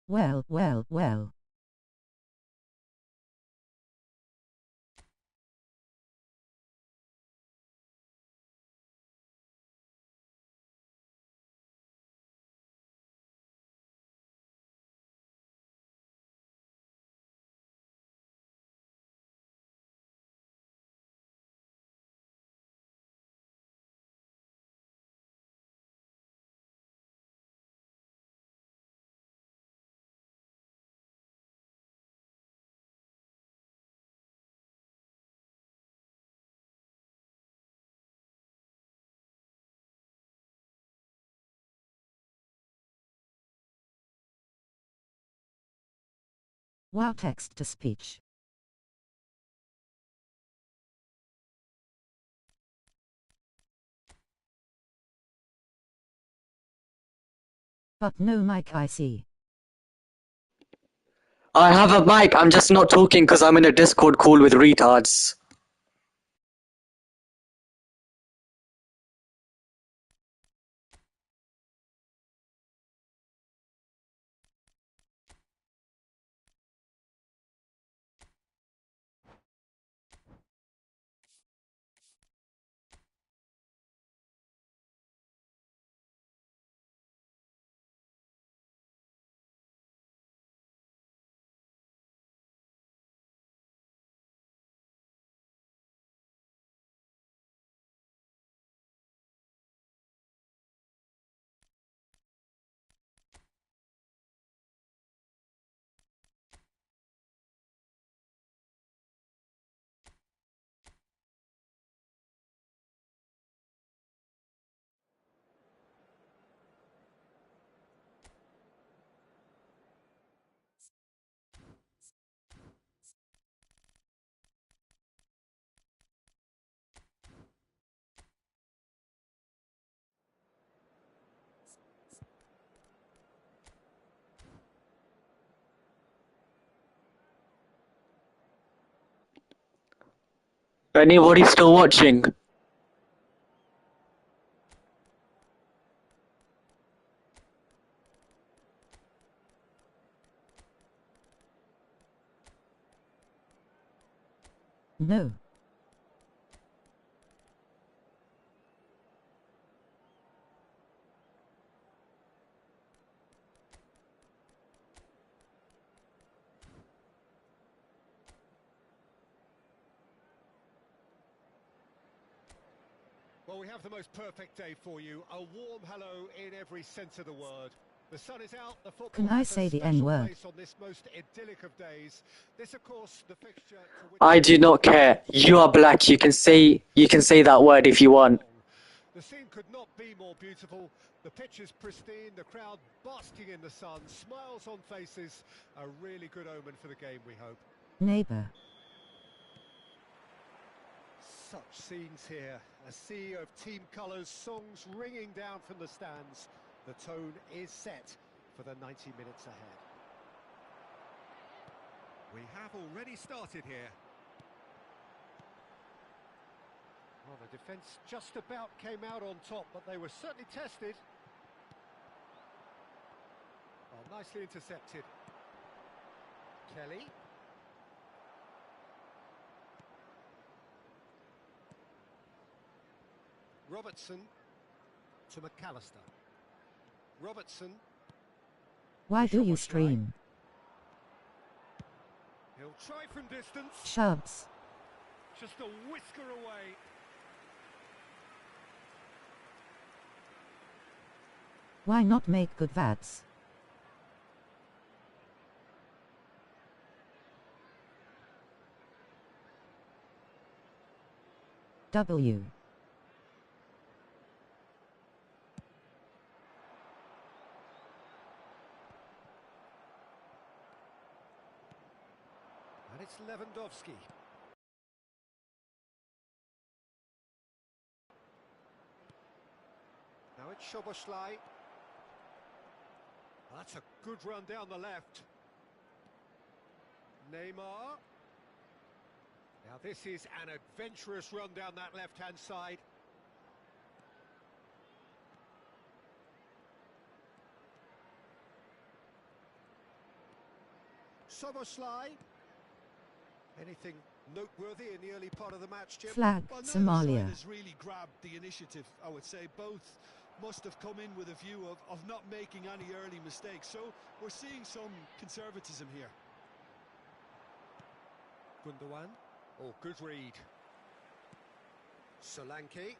Well, well, well. Wow, text to speech. But no mic, I see. I have a mic, I'm just not talking because I'm in a Discord call with retards. Anybody still watching? No. Well, we have the most perfect day for you. A warm hello in every sense of the word. The sun is out, the football Can I has say a the special N-word? place on this most idyllic of days. This, of course, the fixture to which I do not care. You are black, you can say that word if you want. the scene could not be more beautiful. The pitch is pristine, the crowd basking in the sun, smiles on faces. A really good omen for the game, we hope. Neighbor. Such scenes here, a sea of team colours, songs ringing down from the stands. The tone is set for the 90 minutes ahead. We have already started here. Well, the defence just about came out on top, but they were certainly tested. Well, nicely intercepted. Kelly. Robertson to McAllister. Robertson. Why do you Szoboszlai. stream? He'll try from distance. Shoves. Just a whisker away. Why not make good VADs? W. And it's Lewandowski. Now it's Szoboszlai. That's a good run down the left. Neymar. Now this is an adventurous run down that left-hand side. Soboslai. Anything noteworthy in the early part of the match, Jim? Flag, Well, neither Somalia. side has really grabbed the initiative, I would say. Both must have come in with a view of not making any early mistakes. So we're seeing some conservatism here. Gundogan. Oh, good read. Solanke.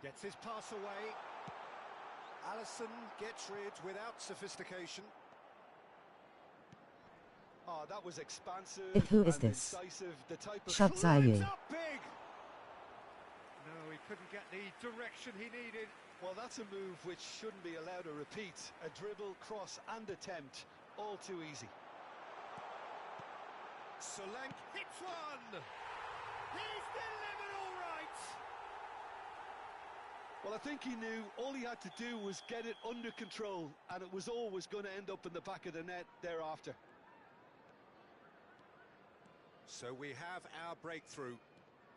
Gets his pass away. Alisson gets rid without sophistication. Oh, that was expansive Who is and this? incisive. The type of Shots Climbs Ayew. up big. No, he couldn't get the direction he needed. Well, that's a move which shouldn't be allowed to repeat. A dribble, cross and attempt, all too easy. Solanke hits one. He's delivered all right. Well, I think he knew all he had to do was get it under control, and it was always going to end up in the back of the net thereafter. So we have our breakthrough.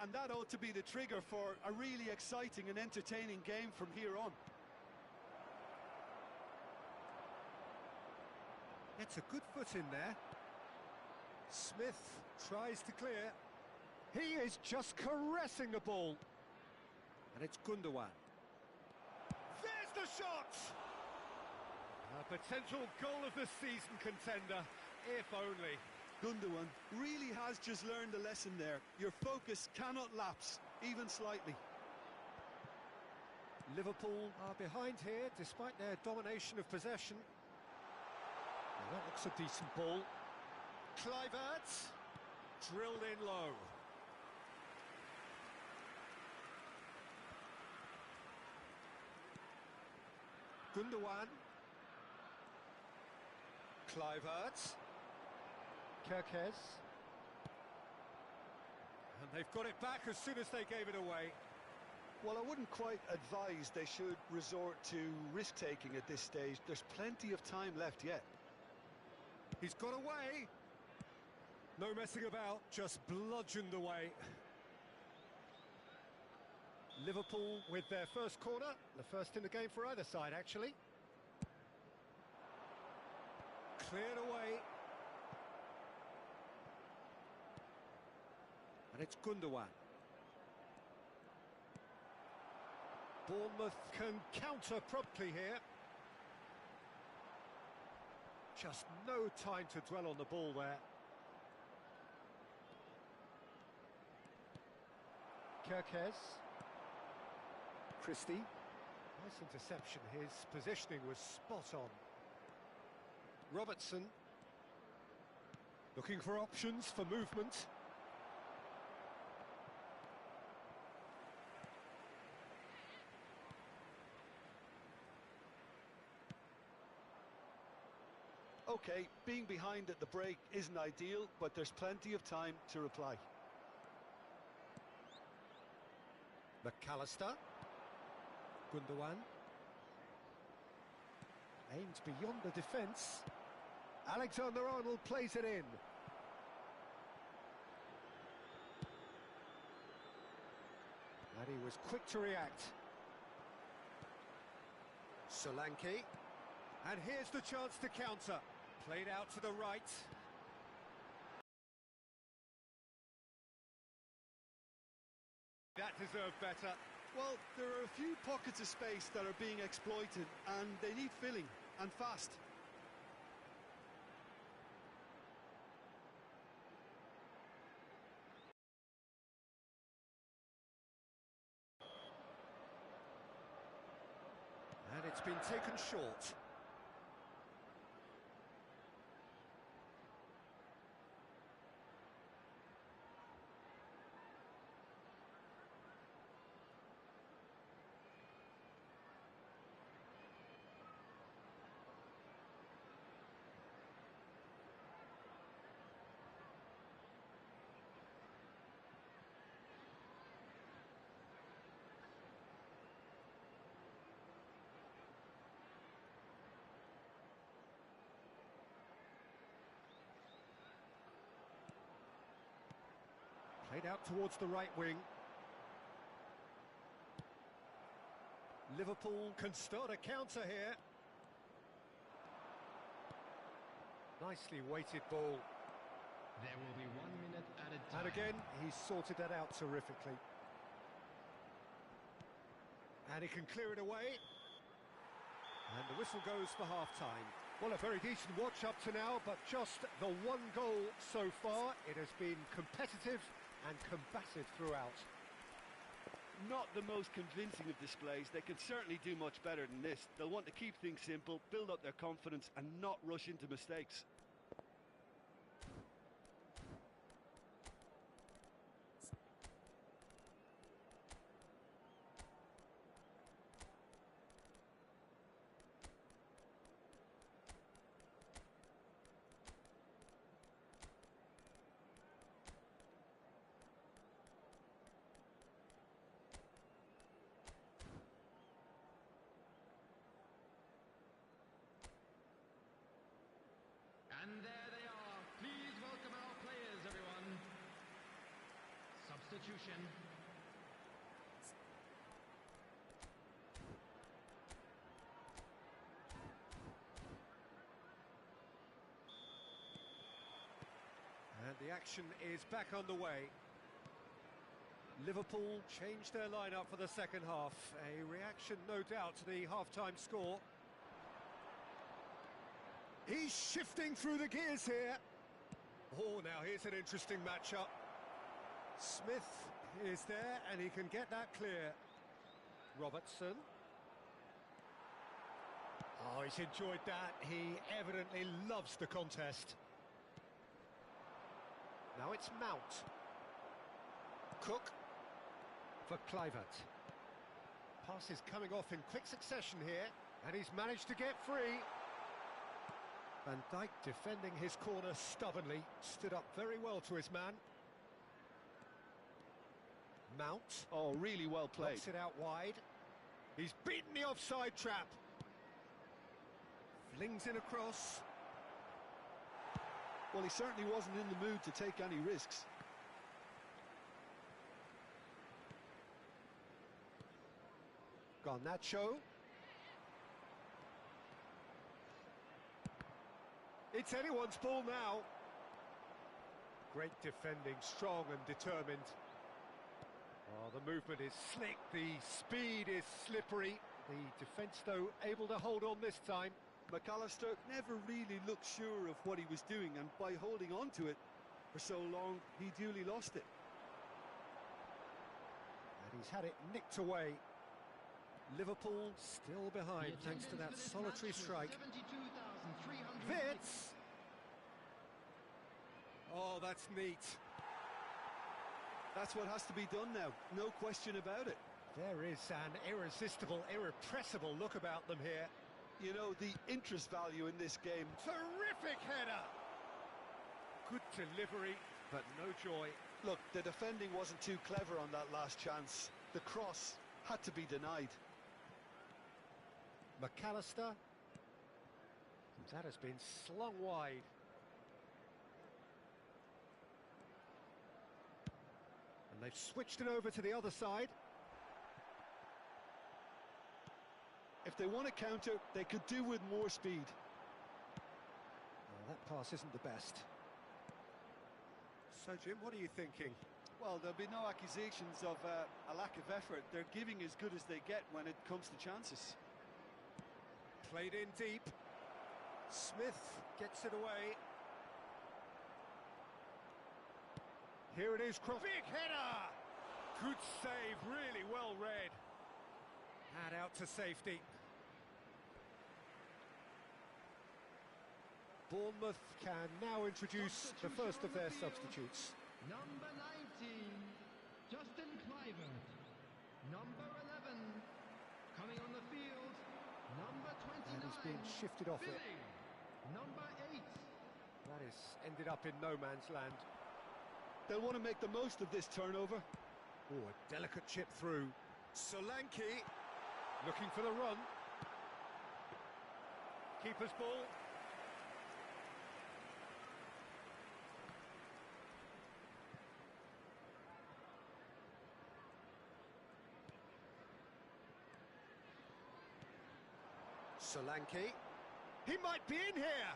And that ought to be the trigger for a really exciting and entertaining game from here on. Gets a good foot in there. Smith tries to clear. He is just caressing the ball. And it's Gundogan. There's the shot! A potential goal of the season contender, if only. Gundogan really has just learned a lesson there. Your focus cannot lapse, even slightly. Liverpool are behind here, despite their domination of possession. Well, that looks a decent ball. Kluivert, drilled in low. Gundogan. Kluivert. Kerkez. And they've got it back as soon as they gave it away. Well, I wouldn't quite advise they should resort to risk-taking at this stage. There's plenty of time left yet. He's got away. No messing about, just bludgeoned away. Liverpool with their first corner, the first in the game for either side, actually. Cleared away. And it's Gundogan. Bournemouth can counter promptly here. Just no time to dwell on the ball there. Kerkez. Christie. Nice interception. His positioning was spot on. Robertson. Looking for options for movement. Okay, being behind at the break isn't ideal, but there's plenty of time to reply. McAllister. Gundogan. Aimed beyond the defence. Alexander-Arnold plays it in. And he was quick to react. Solanke. And here's the chance to counter. Played out to the right. That deserved better. Well, there are a few pockets of space that are being exploited, and they need filling, and fast. And it's been taken short. Played out towards the right wing. Liverpool can start a counter here. Nicely weighted ball. There will be 1 minute at a time. And again, he's sorted that out terrifically. And he can clear it away. And the whistle goes for half-time. Well, a very decent watch up to now, but just the one goal so far. It has been competitive and combative throughout. Not the most convincing of displays. They can certainly do much better than this. They'll want to keep things simple, build up their confidence and not rush into mistakes. And there they are. Please welcome our players, everyone. Substitution. And the action is back on the way. Liverpool changed their lineup for the second half. A reaction, no doubt, to the half-time score. He's shifting through the gears here. Oh, now here's an interesting matchup. Smith is there, and he can get that clear. Robertson. Oh, he's enjoyed that. He evidently loves the contest. Now it's Mount. Cook for Kluivert. Pass is coming off in quick succession here, and he's managed to get free. Van Dijk defending his corner stubbornly, stood up very well to his man. Mount. Oh, really well played. Knocks it out wide. He's beaten the offside trap. Flings in across. Well, he certainly wasn't in the mood to take any risks. Garnacho. It's anyone's ball now. Great defending, strong and determined. Oh, the movement is slick, the speed is slippery. The defence, though, able to hold on this time. McAllister never really looked sure of what he was doing, and by holding on to it for so long, he duly lost it. And he's had it nicked away. Liverpool still behind thanks to that solitary strike. Vitz! Oh, that's neat. That's what has to be done now, no question about it. There is an irresistible, irrepressible look about them here. You know, the interest value in this game. Terrific header! Good delivery, but no joy. Look, the defending wasn't too clever on that last chance. The cross had to be denied. McAllister. That has been slung wide. And they've switched it over to the other side. If they want to counter, they could do with more speed. Well, that pass isn't the best. So, Jim, what are you thinking? Well, there'll be no accusations of a lack of effort. They're giving as good as they get when it comes to chances. Played in deep. Smith gets it away. Here it is, cross. Big header! Good save, really well read. And out to safety. Bournemouth can now introduce the first of their substitutes. Number 19, Justin Kluivert. Number 11, coming on the field, number 29. And he's been shifted off it. Billing. Number 8. That has ended up in no man's land. They'll want to make the most of this turnover. Oh, a delicate chip through. Solanke looking for the run. Keeper's ball. Solanke. He might be in here.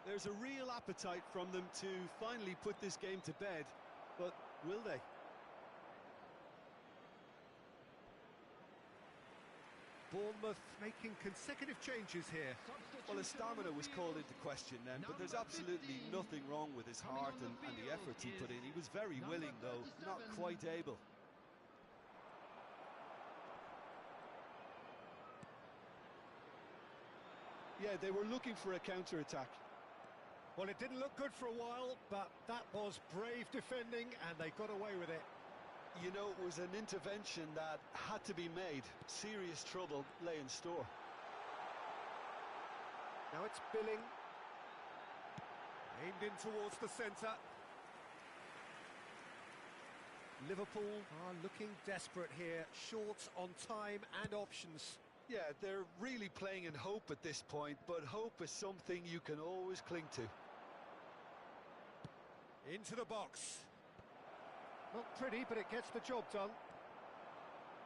There's a real appetite from them to finally put this game to bed, but will they? Bournemouth making consecutive changes here. Well, his stamina was called into question then, but there's absolutely nothing wrong with his heart and the efforts he put in. He was very willing, though, not quite able. Yeah, they were looking for a counter-attack. Well, it didn't look good for a while, but that was brave defending, and they got away with it. You know, it was an intervention that had to be made. Serious trouble lay in store. Now it's Billing. Aimed in towards the centre. Liverpool are looking desperate here, short on time and options. Yeah, they're really playing in hope at this point, but hope is something you can always cling to. Into the box. Not pretty, but it gets the job done.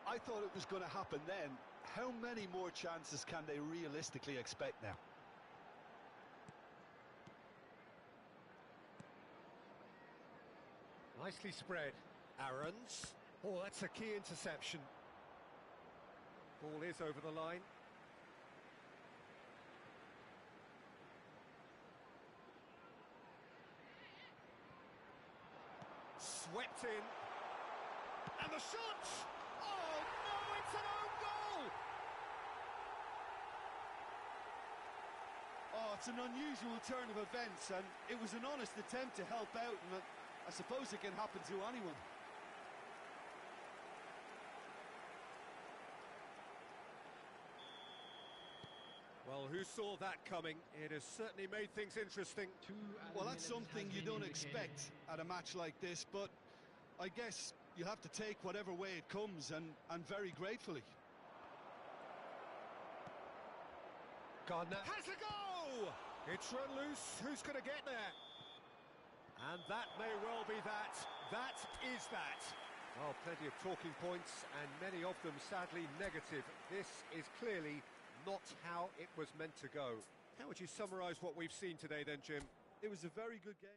I thought it was going to happen then. How many more chances can they realistically expect now? Nicely spread. Aaron's. Oh, that's a key interception. Ball is over the line. Swept in. And the shot! Oh, no, it's an own goal! Oh, it's an unusual turn of events, and it was an honest attempt to help out, and I suppose it can happen to anyone. Well, who saw that coming? It has certainly made things interesting. Well, that's something you don't expect at a match like this, but I guess you have to take whatever way it comes, and very gratefully. Gardner has a go! It's run loose. Who's going to get there? And that may well be that. That is that. Well, plenty of talking points, and many of them sadly negative. This is clearly not how it was meant to go. How would you summarise what we've seen today then, Jim? It was a very good game.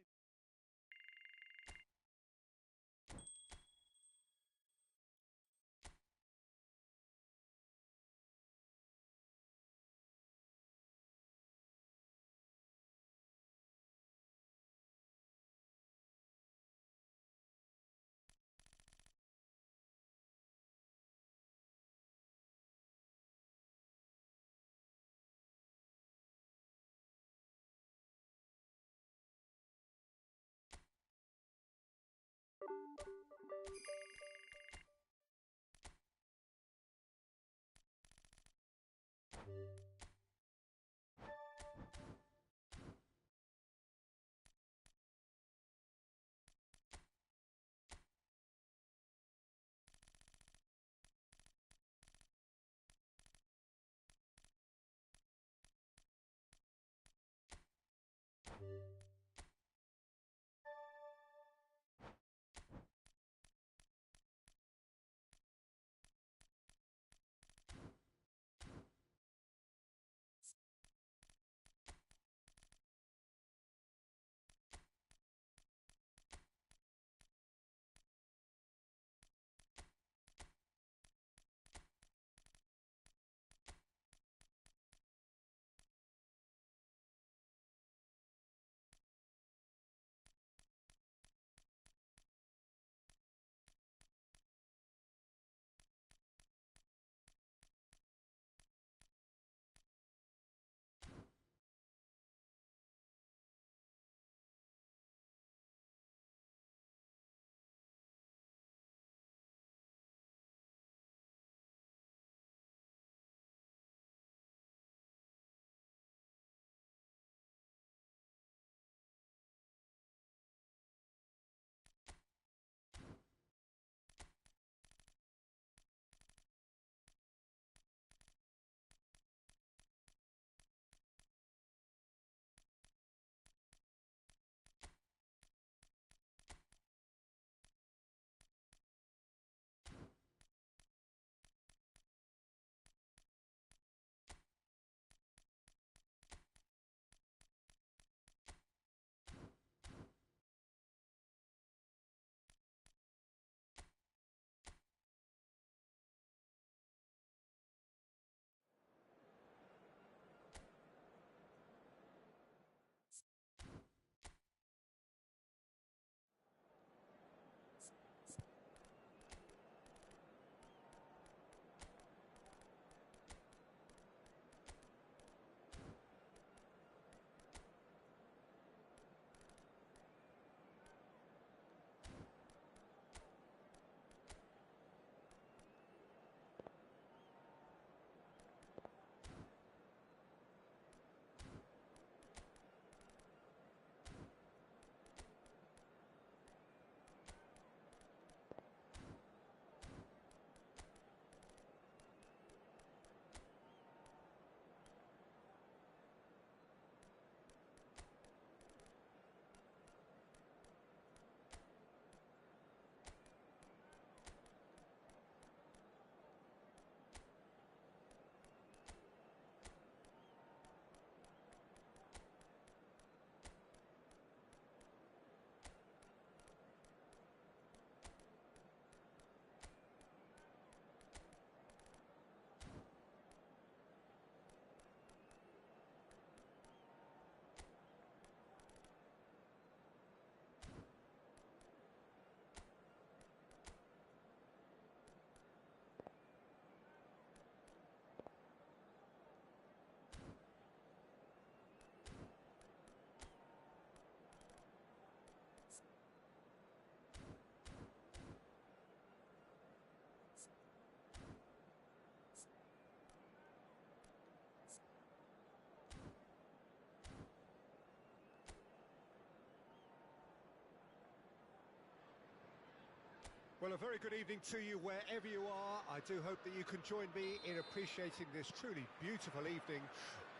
Well, a very good evening to you wherever you are. I do hope that you can join me in appreciating this truly beautiful evening,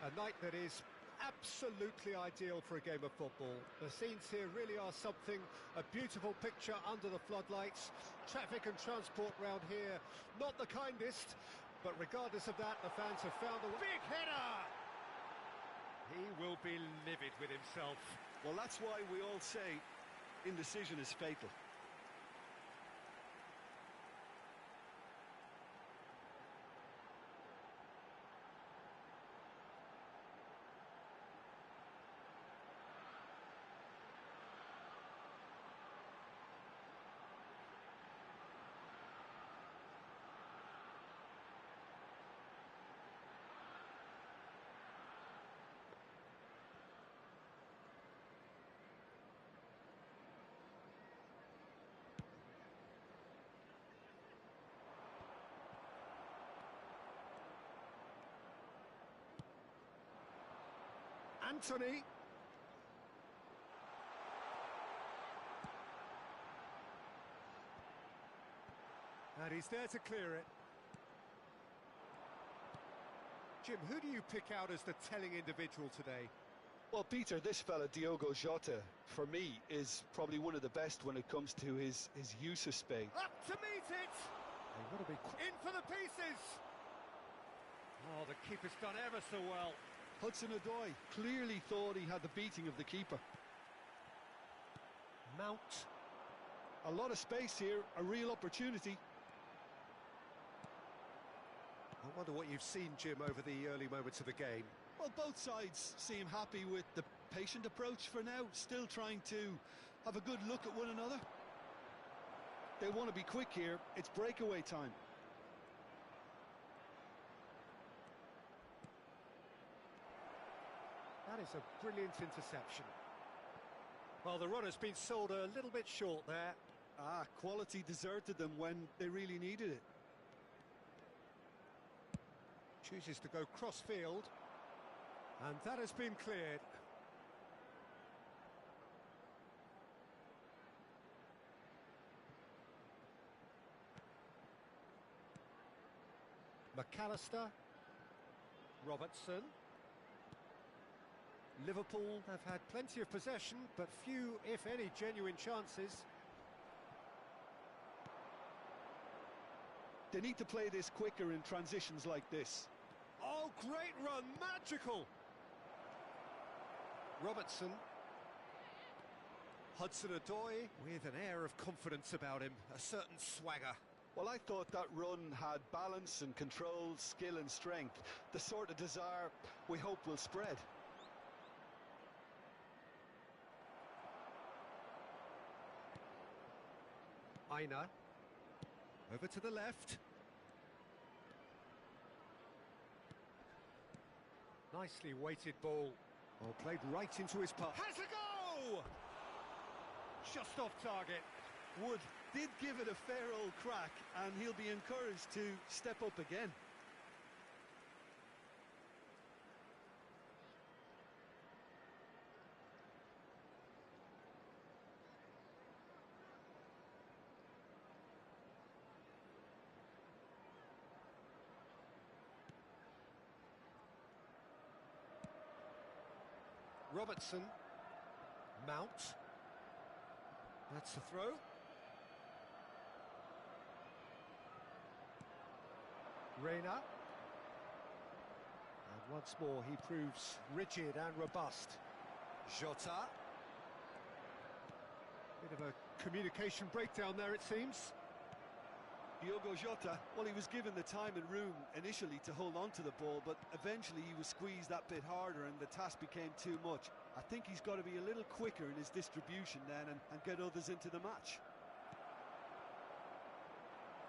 a night that is absolutely ideal for a game of football. The scenes here really are something, a beautiful picture under the floodlights. Traffic and transport round here, not the kindest, but regardless of that, the fans have found a big header! He will be livid with himself. Well, that's why we all say indecision is fatal. Anthony. And he's there to clear it. Jim, who do you pick out as the telling individual today? Well, Peter, this fella, Diogo Jota, for me, is probably one of the best when it comes to his use of space. Up to meet it! They want to be in for the pieces! Oh, the keeper's done ever so well. Hudson-Odoi clearly thought he had the beating of the keeper. Mount. A lot of space here, a real opportunity. I wonder what you've seen, Jim, over the early moments of the game. Well, both sides seem happy with the patient approach for now, still trying to have a good look at one another. They want to be quick here, it's breakaway time. That is a brilliant interception. Well, the runner's been sold a little bit short there. Quality deserted them when they really needed it. Chooses to go cross-field. And that has been cleared. McAllister. Robertson. Liverpool have had plenty of possession, but few, if any, genuine chances. They need to play this quicker in transitions like this. Oh, great run, magical! Robertson. Hudson-Odoi with an air of confidence about him, a certain swagger. Well, I thought that run had balance and control, skill and strength. The sort of desire we hope will spread. Aina. Over to the left. Nicely weighted ball. Oh, played right into his path. Has a go! Just off target. Wood did give it a fair old crack, and he'll be encouraged to step up again. Robertson. Mount. That's the throw. Reina. And once more he proves rigid and robust. Jota. Bit of a communication breakdown there, it seems. Diogo Jota, well, he was given the time and room initially to hold on to the ball, but eventually he was squeezed that bit harder and the task became too much. I think he's got to be a little quicker in his distribution then and get others into the match.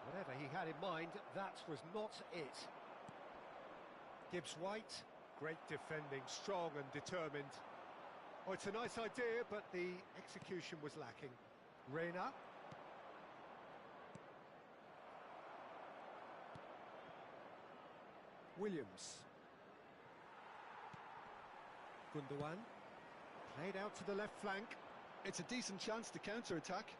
Whatever he had in mind, that was not it. Gibbs-White, great defending, strong and determined. Oh, it's a nice idea, but the execution was lacking. Reina. Williams. Gundogan. Played out to the left flank. It's a decent chance to counter-attack.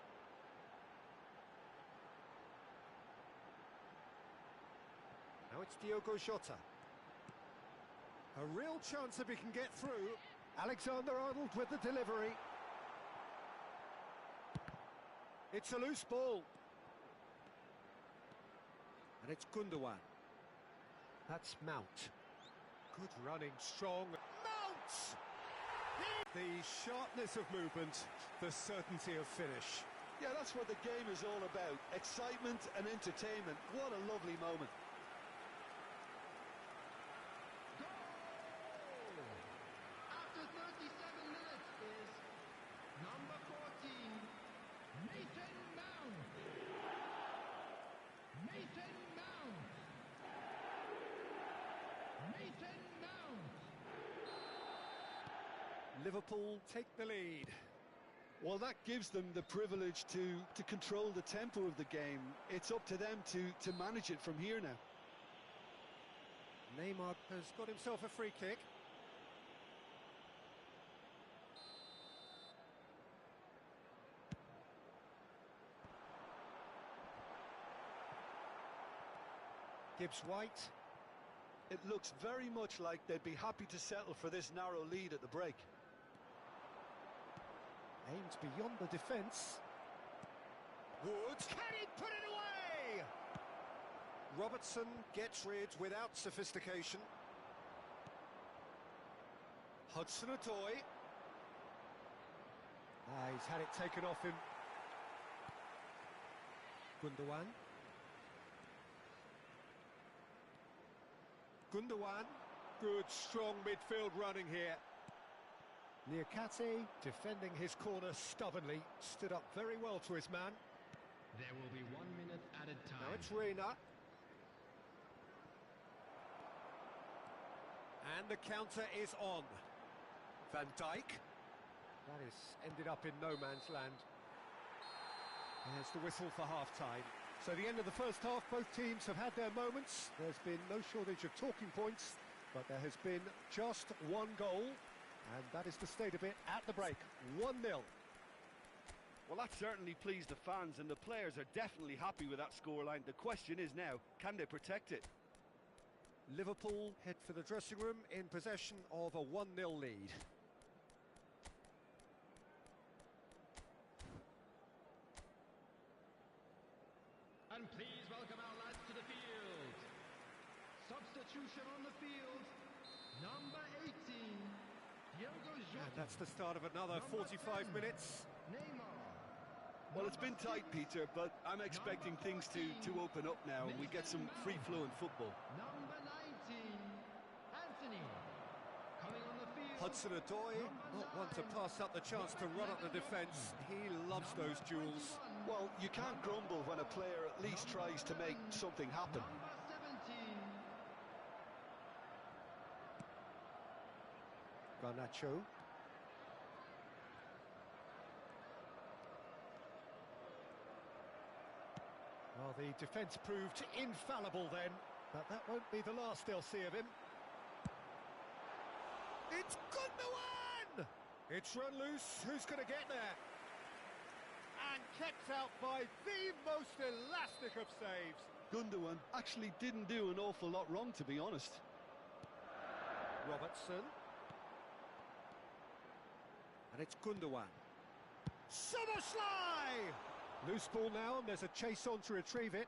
it's Diogo Jota. A real chance if he can get through. Alexander-Arnold with the delivery. It's a loose ball. And it's Gundogan. That's Mount. Good running, strong. Mount! The sharpness of movement, the certainty of finish. Yeah, that's what the game is all about. Excitement and entertainment. What a lovely moment. Goal! After 37 minutes is number 14, Mason Mount. Mason Mount. Mason Mount. Liverpool take the lead. Well, that gives them the privilege to control the tempo of the game. It's up to them to manage it from here now. Neymar has got himself a free kick. Gibbs-White. It looks very much like they'd be happy to settle for this narrow lead at the break. Aimed beyond the defence. Woods, can he put it away? Robertson gets rid without sophistication. Hudson-Odoi. He's had it taken off him. Gundogan. Gundogan. Good, strong midfield running here. Niakate defending his corner stubbornly, stood up very well to his man. There will be 1 minute added time. Now it's Reina. And the counter is on. Van Dijk. That is ended up in no man's land. There's the whistle for half-time. So the end of the first half, both teams have had their moments. There's been no shortage of talking points, but there has been just one goal. And that is the state of it at the break, 1-0. Well, that certainly pleased the fans, and the players are definitely happy with that scoreline. The question is now, can they protect it? Liverpool head for the dressing room in possession of a 1-0 lead. And please welcome our lads to the field. Substitution on the field, number 18. Diogo Jota. And that's the start of another 45 minutes. Neymar. Well, it's been tight, Peter, but I'm expecting things to open up now and we get some free-flowing football. Number 19, Anthony. Coming on the field. Hudson-Odoi, not one to pass up the chance to run up the defence. He loves those duels. Well, you can't grumble when a player at least tries to make something happen. Number 17. Garnacho. Well, the defence proved infallible then, but that won't be the last they'll see of him. It's Gundogan! It's run loose, who's going to get there? And kept out by the most elastic of saves. Gundogan actually didn't do an awful lot wrong, to be honest. Robertson. And it's Gundogan. Szoboszlai! Loose ball now, and there's a chase on to retrieve it.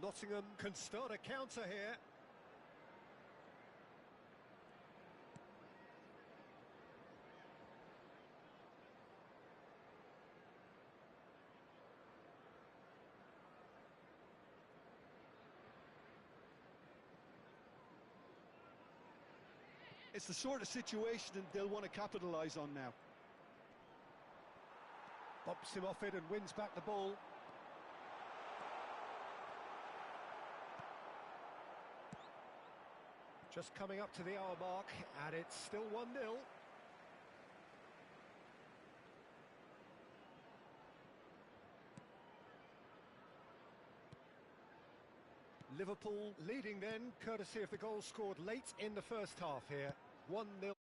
Nottingham can start a counter here. It's the sort of situation that they'll want to capitalise on now. Bumps him off it and wins back the ball. Just coming up to the hour mark, and it's still 1-0. Liverpool leading then, courtesy of the goal scored late in the first half here. 1-0.